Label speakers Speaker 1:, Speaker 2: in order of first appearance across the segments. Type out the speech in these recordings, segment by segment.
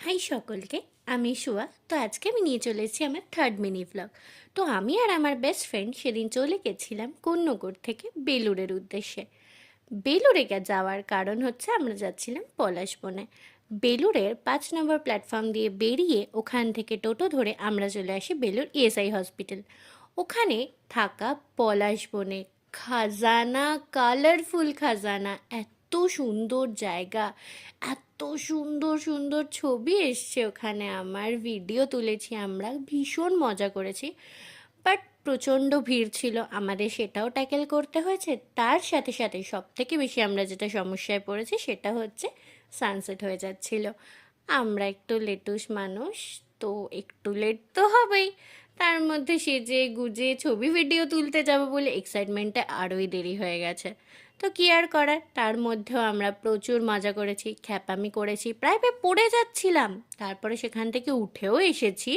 Speaker 1: High সকলকে, আমি শুয়া। তো আজকে আমি নিয়ে চলে এসেছি আমার থার্ড মিনি ব্লগ। তো আমি আর আমার বেস্ট ফ্রেন্ড সেদিন চলে গেছিলাম কোন্নগর থেকে বেলুড়ের উদ্দেশ্যে। বেলুড়ে যাওয়ার কারণ হচ্ছে আমরা যাচ্ছিলাম পলাশবনে। বেলুড়ের 5 নম্বর প্ল্যাটফর্ম দিয়ে বেরিয়ে ওখান থেকে টোটো ধরে আমরা চলে আসি বেলুড় ইএসআই হসপিটাল। ওখানে থাকা পলাশবনে খাজানা, কালারফুল খাজানা, এত সুন্দর জায়গা, এত সুন্দর সুন্দর ছবি এসছে ওখানে, আমার ভিডিও তুলেছি, আমরা ভীষণ মজা করেছি। বাট প্রচণ্ড ভিড় ছিল, আমাদের সেটাও ট্যাকেল করতে হয়েছে। তার সাথে সাথে সব থেকে বেশি আমরা যেটা সমস্যায় পড়েছি সেটা হচ্ছে সানসেট হয়ে যাচ্ছিল। আমরা একটু লেটুস মানুষ, তো একটু লেট তো হবেই। তার মধ্যে সেজে গুজে ছবি ভিডিও তুলতে যাব বলে এক্সাইটমেন্টে আরোই দেরি হয়ে গেছে। তো কি আর করার, তার মধ্যেও আমরা প্রচুর মজা করেছি, খ্যাপামি করেছি, প্রায় পড়ে যাচ্ছিলাম। তারপরে সেখান থেকে উঠেও এসেছি।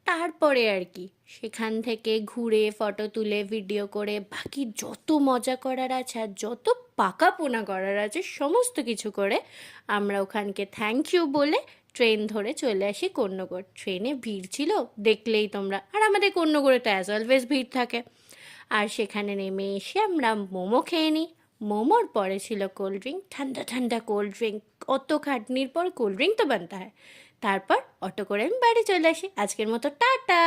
Speaker 1: তারপরে আর কি, সেখান থেকে ঘুরে ফটো তুলে ভিডিও করে বাকি যত মজা করার আছে আর যত পাকাপোনা করার আছে সমস্ত কিছু করে আমরা ওখানকে থ্যাংক ইউ বলে ট্রেন ধরে চলে আসি কোন্নগর। ট্রেনে ভিড় ছিল দেখলেই তোমরা, আর আমাদের কোন্নগরে তো অ্যাজ অলওয়েজ ভিড় থাকে। আর সেখানে নেমে এসে আমরা মোমো খেয়ে নিই। মোমোর পরে ছিল কোল্ড ড্রিঙ্ক, ঠান্ডা ঠান্ডা কোল্ড ড্রিঙ্ক। অত খাটনির পর কোল্ড ড্রিঙ্ক তো বানতে হয়। তারপর অটো করে আমি বাড়ি চলে আসি। আজকের মতো টাটা।